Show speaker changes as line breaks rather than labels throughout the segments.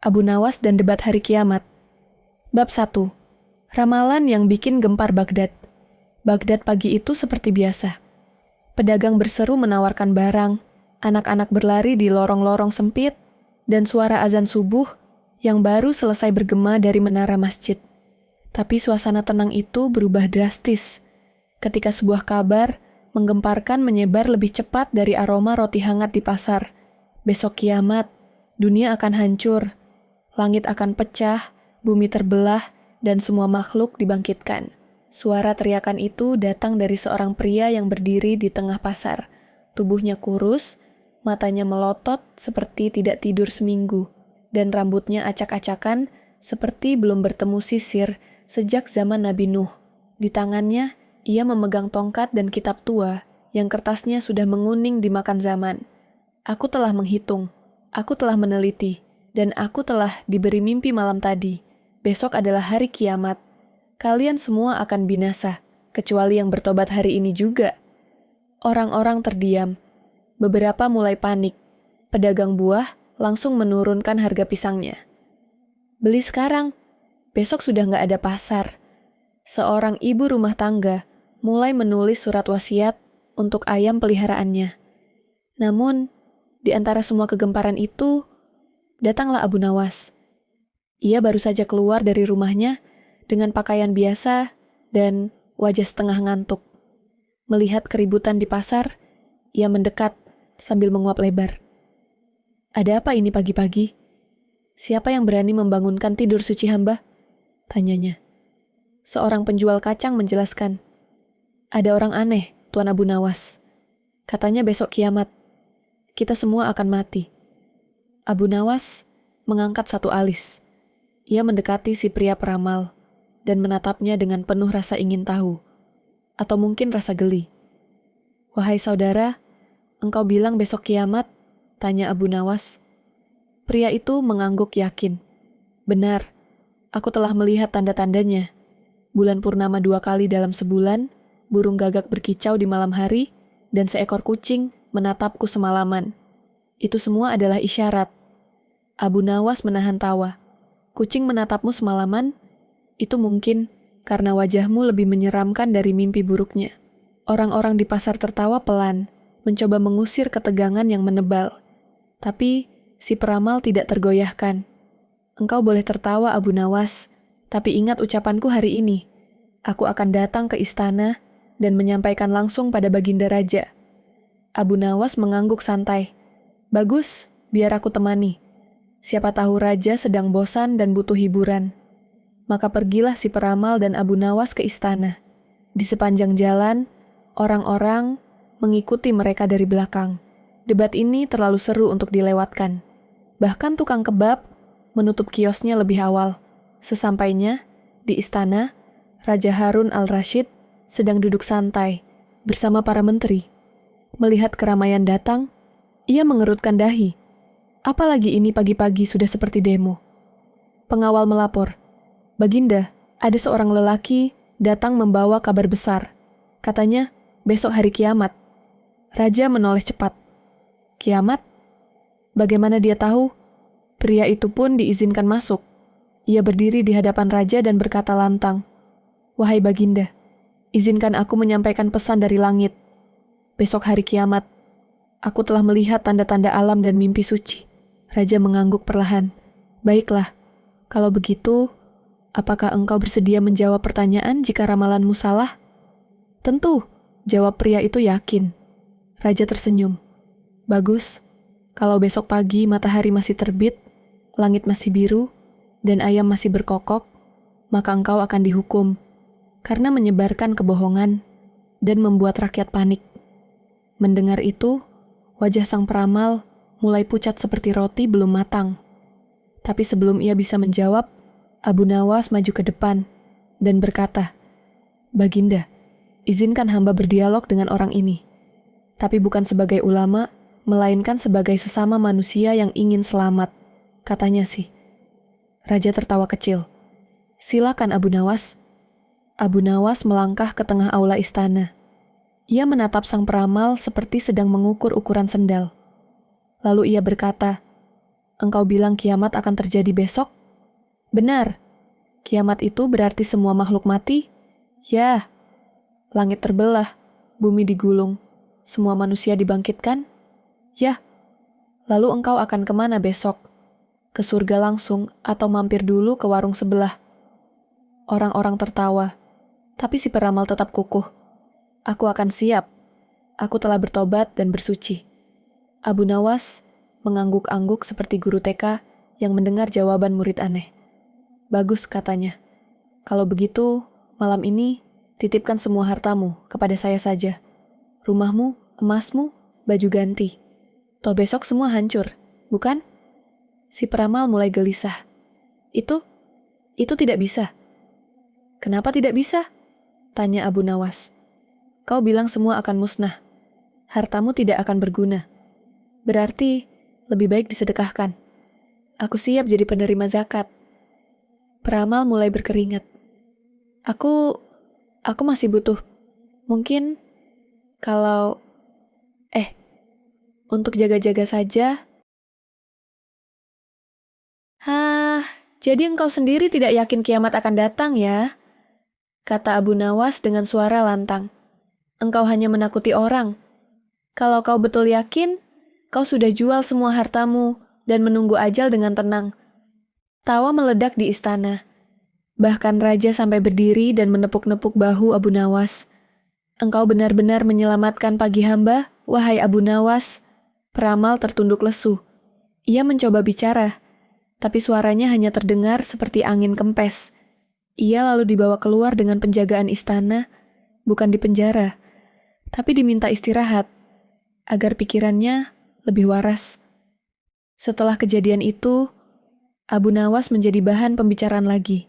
Abu Nawas dan debat hari kiamat. Bab 1. Ramalan yang bikin gempar Baghdad. Baghdad pagi itu seperti biasa. Pedagang berseru menawarkan barang, anak-anak berlari di lorong-lorong sempit, dan suara azan subuh yang baru selesai bergema dari menara masjid. Tapi suasana tenang itu berubah drastis ketika sebuah kabar menggemparkan menyebar lebih cepat dari aroma roti hangat di pasar. Besok kiamat, dunia akan hancur, langit akan pecah, bumi terbelah, dan semua makhluk dibangkitkan. Suara teriakan itu datang dari seorang pria yang berdiri di tengah pasar. Tubuhnya kurus, matanya melotot seperti tidak tidur seminggu, dan rambutnya acak-acakan seperti belum bertemu sisir sejak zaman Nabi Nuh. Di tangannya, ia memegang tongkat dan kitab tua yang kertasnya sudah menguning dimakan zaman. Aku telah menghitung, aku telah meneliti, dan aku telah diberi mimpi malam tadi. Besok adalah hari kiamat. Kalian semua akan binasa, kecuali yang bertobat hari ini juga. Orang-orang terdiam. Beberapa mulai panik. Pedagang buah langsung menurunkan harga pisangnya. Beli sekarang, besok sudah nggak ada pasar. Seorang ibu rumah tangga mulai menulis surat wasiat untuk ayam peliharaannya. Namun, di antara semua kegemparan itu, datanglah Abu Nawas. Ia baru saja keluar dari rumahnya dengan pakaian biasa dan wajah setengah ngantuk. Melihat keributan di pasar, ia mendekat sambil menguap lebar. Ada apa ini pagi-pagi? Siapa yang berani membangunkan tidur suci hamba? Tanyanya. Seorang penjual kacang menjelaskan. Ada orang aneh, Tuan Abu Nawas. Katanya besok kiamat. Kita semua akan mati. Abu Nawas mengangkat satu alis. Ia mendekati si pria peramal dan menatapnya dengan penuh rasa ingin tahu, atau mungkin rasa geli. Wahai saudara, engkau bilang besok kiamat? Tanya Abu Nawas. Pria itu mengangguk yakin. Benar, aku telah melihat tanda-tandanya. Bulan purnama 2 kali dalam sebulan, burung gagak berkicau di malam hari, dan seekor kucing menatapku semalaman. Itu semua adalah isyarat. Abu Nawas menahan tawa. Kucing menatapmu semalaman? Itu mungkin karena wajahmu lebih menyeramkan dari mimpi buruknya. Orang-orang di pasar tertawa pelan, mencoba mengusir ketegangan yang menebal. Tapi si peramal tidak tergoyahkan. Engkau boleh tertawa, Abu Nawas, tapi ingat ucapanku hari ini. Aku akan datang ke istana dan menyampaikan langsung pada Baginda Raja. Abu Nawas mengangguk santai. Bagus, biar aku temani. Siapa tahu Raja sedang bosan dan butuh hiburan. Maka pergilah si peramal dan Abu Nawas ke istana. Di sepanjang jalan, orang-orang mengikuti mereka dari belakang. Debat ini terlalu seru untuk dilewatkan. Bahkan tukang kebab menutup kiosnya lebih awal. Sesampainya di istana, Raja Harun al-Rashid sedang duduk santai bersama para menteri. Melihat keramaian datang, ia mengerutkan dahi. Apalagi ini pagi-pagi sudah seperti demo. Pengawal melapor. Baginda, ada seorang lelaki datang membawa kabar besar. Katanya, besok hari kiamat. Raja menoleh cepat. Kiamat? Bagaimana dia tahu? Pria itu pun diizinkan masuk. Ia berdiri di hadapan raja dan berkata lantang. Wahai Baginda, izinkan aku menyampaikan pesan dari langit. Besok hari kiamat, aku telah melihat tanda-tanda alam dan mimpi suci. Raja mengangguk perlahan. Baiklah, kalau begitu, apakah engkau bersedia menjawab pertanyaan jika ramalanmu salah? Tentu, jawab pria itu yakin. Raja tersenyum. Bagus, kalau besok pagi matahari masih terbit, langit masih biru, dan ayam masih berkokok, maka engkau akan dihukum, karena menyebarkan kebohongan dan membuat rakyat panik. Mendengar itu, wajah sang peramal mulai pucat seperti roti belum matang. Tapi sebelum ia bisa menjawab, Abu Nawas maju ke depan dan berkata, Baginda, izinkan hamba berdialog dengan orang ini. Tapi bukan sebagai ulama, melainkan sebagai sesama manusia yang ingin selamat, katanya sih. Raja tertawa kecil. Silakan Abu Nawas. Abu Nawas melangkah ke tengah aula istana. Ia menatap sang peramal seperti sedang mengukur ukuran sendal. Lalu ia berkata, Engkau bilang kiamat akan terjadi besok? Benar. Kiamat itu berarti semua makhluk mati? Ya. Langit terbelah, bumi digulung, semua manusia dibangkitkan? Ya. Lalu engkau akan kemana besok? Ke surga langsung atau mampir dulu ke warung sebelah? Orang-orang tertawa, tapi si peramal tetap kukuh. Aku akan siap. Aku telah bertobat dan bersuci. Abu Nawas mengangguk-angguk seperti guru TK yang mendengar jawaban murid aneh. Bagus, katanya. Kalau begitu, malam ini titipkan semua hartamu kepada saya saja. Rumahmu, emasmu, baju ganti. Toh besok semua hancur, bukan? Si peramal mulai gelisah. Itu tidak bisa. Kenapa tidak bisa? Tanya Abu Nawas. Kau bilang semua akan musnah. Hartamu tidak akan berguna. Berarti lebih baik disedekahkan. Aku siap jadi penerima zakat. Peramal mulai berkeringat. Aku masih butuh. Mungkin kalau untuk jaga-jaga saja. Hah, jadi engkau sendiri tidak yakin kiamat akan datang ya? Kata Abu Nawas dengan suara lantang. Engkau hanya menakuti orang. Kalau kau betul yakin, kau sudah jual semua hartamu dan menunggu ajal dengan tenang. Tawa meledak di istana. Bahkan raja sampai berdiri dan menepuk-nepuk bahu Abu Nawas. Engkau benar-benar menyelamatkan pagi hamba, wahai Abu Nawas. Peramal tertunduk lesu. Ia mencoba bicara, tapi suaranya hanya terdengar seperti angin kempes. Ia lalu dibawa keluar dengan penjagaan istana, bukan dipenjara, tapi diminta istirahat, agar pikirannya lebih waras. Setelah kejadian itu, Abu Nawas menjadi bahan pembicaraan lagi.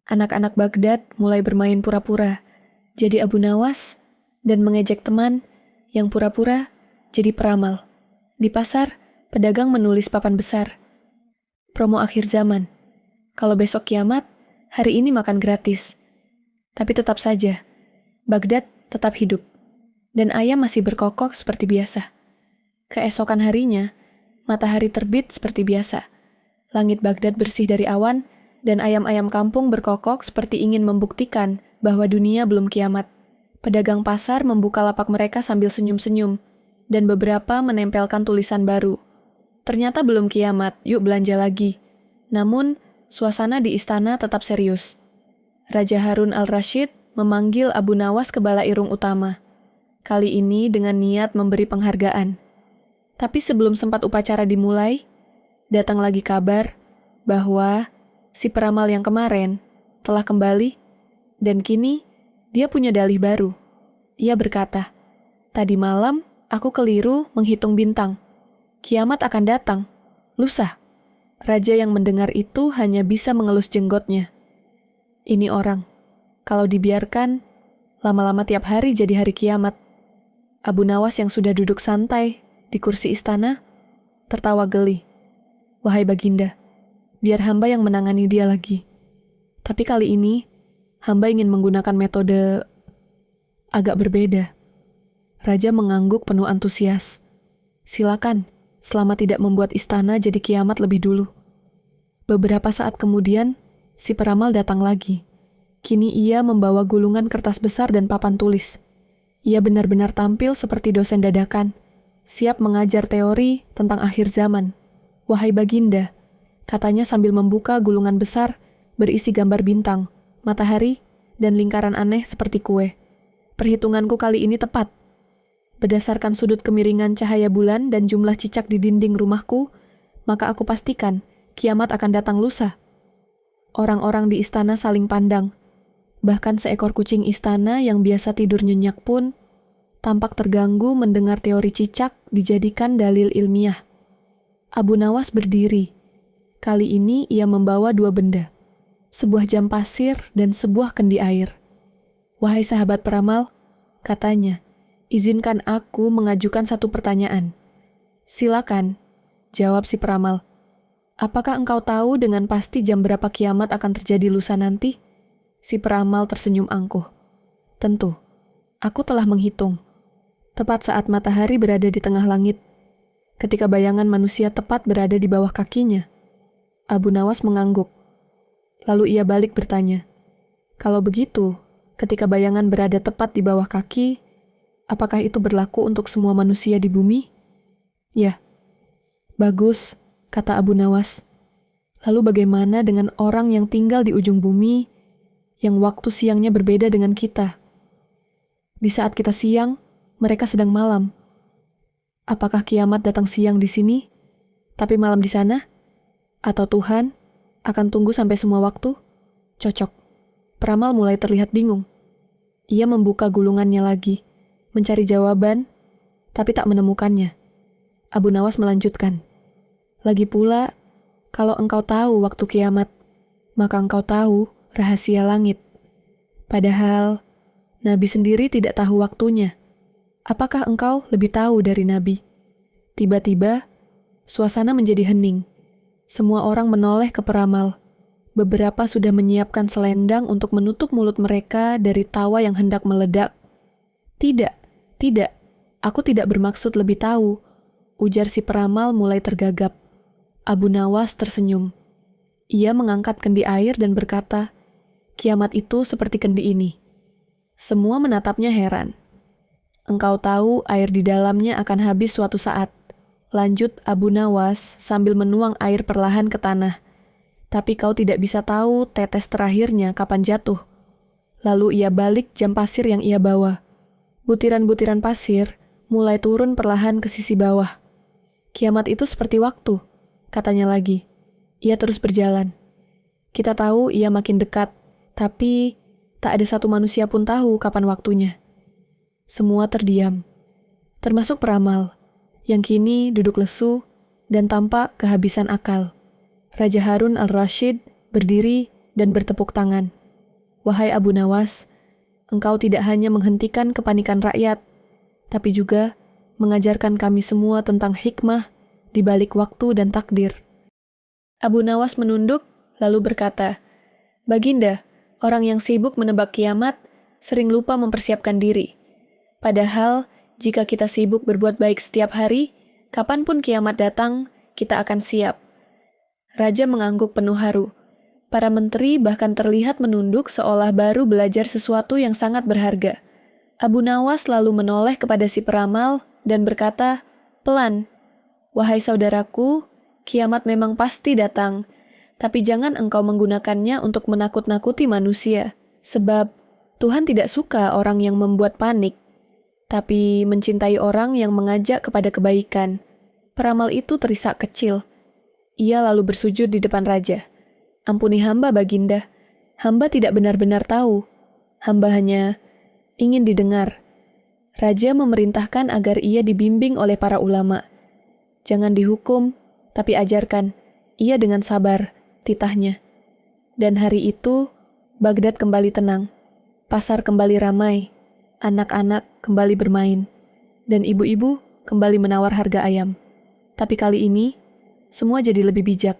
Anak-anak Baghdad mulai bermain pura-pura, jadi Abu Nawas, dan mengejek teman yang pura-pura jadi peramal. Di pasar, pedagang menulis papan besar. Promo akhir zaman. Kalau besok kiamat, hari ini makan gratis. Tapi tetap saja, Baghdad tetap hidup. Dan ayam masih berkokok seperti biasa. Keesokan harinya, matahari terbit seperti biasa. Langit Baghdad bersih dari awan, dan ayam-ayam kampung berkokok seperti ingin membuktikan bahwa dunia belum kiamat. Pedagang pasar membuka lapak mereka sambil senyum-senyum, dan beberapa menempelkan tulisan baru. Ternyata belum kiamat, yuk belanja lagi. Namun, suasana di istana tetap serius. Raja Harun al-Rashid memanggil Abu Nawas ke balairung utama. Kali ini dengan niat memberi penghargaan. Tapi sebelum sempat upacara dimulai, datang lagi kabar bahwa si peramal yang kemarin telah kembali dan kini dia punya dalih baru. Ia berkata, tadi malam aku keliru menghitung bintang. Kiamat akan datang, lusa. Raja yang mendengar itu hanya bisa mengelus jenggotnya. Ini orang, kalau dibiarkan, lama-lama tiap hari jadi hari kiamat. Abu Nawas yang sudah duduk santai di kursi istana, tertawa geli. Wahai Baginda, biar hamba yang menangani dia lagi. Tapi kali ini, hamba ingin menggunakan metode agak berbeda. Raja mengangguk penuh antusias. Silakan, selama tidak membuat istana jadi kiamat lebih dulu. Beberapa saat kemudian, si peramal datang lagi. Kini ia membawa gulungan kertas besar dan papan tulis. Ia benar-benar tampil seperti dosen dadakan, siap mengajar teori tentang akhir zaman. Wahai Baginda, katanya sambil membuka gulungan besar berisi gambar bintang, matahari, dan lingkaran aneh seperti kue. Perhitunganku kali ini tepat. Berdasarkan sudut kemiringan cahaya bulan dan jumlah cicak di dinding rumahku, maka aku pastikan kiamat akan datang lusa. Orang-orang di istana saling pandang. Bahkan seekor kucing istana yang biasa tidur nyenyak pun tampak terganggu mendengar teori cicak dijadikan dalil ilmiah. Abu Nawas berdiri. Kali ini ia membawa dua benda, sebuah jam pasir dan sebuah kendi air. Wahai sahabat peramal, katanya, izinkan aku mengajukan satu pertanyaan. Silakan, jawab si peramal. Apakah engkau tahu dengan pasti jam berapa kiamat akan terjadi lusa nanti? Si peramal tersenyum angkuh. Tentu, aku telah menghitung. Tepat saat matahari berada di tengah langit. ketika bayangan manusia tepat berada di bawah kakinya. Abu Nawas mengangguk. Lalu ia balik bertanya, "Kalau begitu, ketika bayangan berada tepat di bawah kaki, apakah itu berlaku untuk semua manusia di bumi?" "Ya." "Bagus," kata Abu Nawas. "Lalu bagaimana dengan orang yang tinggal di ujung bumi, yang waktu siangnya berbeda dengan kita? Di saat kita siang, mereka sedang malam. Apakah kiamat datang siang di sini, tapi malam di sana? Atau Tuhan akan tunggu sampai semua waktu?" "Cocok." Peramal mulai terlihat bingung. Ia membuka gulungannya lagi, mencari jawaban, tapi tak menemukannya. Abu Nawas melanjutkan, "Lagi pula, kalau engkau tahu waktu kiamat, maka engkau tahu rahasia langit. Padahal, Nabi sendiri tidak tahu waktunya. Apakah engkau lebih tahu dari Nabi?" Tiba-tiba, suasana menjadi hening. Semua orang menoleh ke peramal. Beberapa sudah menyiapkan selendang untuk menutup mulut mereka dari tawa yang hendak meledak. "Tidak, tidak, aku tidak bermaksud lebih tahu," ujar si peramal mulai tergagap. Abu Nawas tersenyum. Ia mengangkat kendi air dan berkata, "Kiamat itu seperti kendi ini." Semua menatapnya heran. "Engkau tahu air di dalamnya akan habis suatu saat," lanjut Abu Nawas sambil menuang air perlahan ke tanah. "Tapi kau tidak bisa tahu tetes terakhirnya kapan jatuh." Lalu ia balik jam pasir yang ia bawa. Butiran-butiran pasir mulai turun perlahan ke sisi bawah. "Kiamat itu seperti waktu," katanya lagi. Ia terus berjalan. Kita tahu ia makin dekat, tapi tak ada satu manusia pun tahu kapan waktunya. Semua terdiam, termasuk peramal, yang kini duduk lesu dan tampak kehabisan akal. Raja Harun al-Rashid berdiri dan bertepuk tangan. "Wahai Abu Nawas, engkau tidak hanya menghentikan kepanikan rakyat, tapi juga mengajarkan kami semua tentang hikmah di balik waktu dan takdir." Abu Nawas menunduk lalu berkata, "Baginda, orang yang sibuk menebak kiamat sering lupa mempersiapkan diri. Padahal, jika kita sibuk berbuat baik setiap hari, kapanpun kiamat datang, kita akan siap." Raja mengangguk penuh haru. Para menteri bahkan terlihat menunduk seolah baru belajar sesuatu yang sangat berharga. Abu Nawas lalu menoleh kepada si peramal dan berkata, "Pelan, wahai saudaraku, kiamat memang pasti datang. Tapi jangan engkau menggunakannya untuk menakut-nakuti manusia, sebab Tuhan tidak suka orang yang membuat panik, tapi mencintai orang yang mengajak kepada kebaikan." Peramal itu terisak kecil. Ia lalu bersujud di depan raja. "Ampuni hamba, Baginda. Hamba tidak benar-benar tahu. Hamba hanya ingin didengar." Raja memerintahkan agar ia dibimbing oleh para ulama. "Jangan dihukum, tapi ajarkan." Ia dengan sabar, titahnya. Dan hari itu, Baghdad kembali tenang. Pasar kembali ramai. Anak-anak kembali bermain. Dan ibu-ibu kembali menawar harga ayam. Tapi kali ini, semua jadi lebih bijak.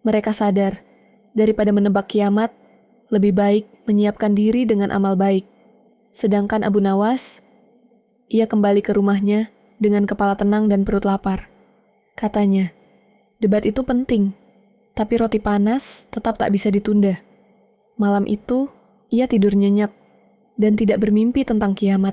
Mereka sadar, daripada menebak kiamat, lebih baik menyiapkan diri dengan amal baik. Sedangkan Abu Nawas, ia kembali ke rumahnya dengan kepala tenang dan perut lapar. Katanya, debat itu penting, tapi roti panas tetap tak bisa ditunda. Malam itu, ia tidur nyenyak dan tidak bermimpi tentang kiamat.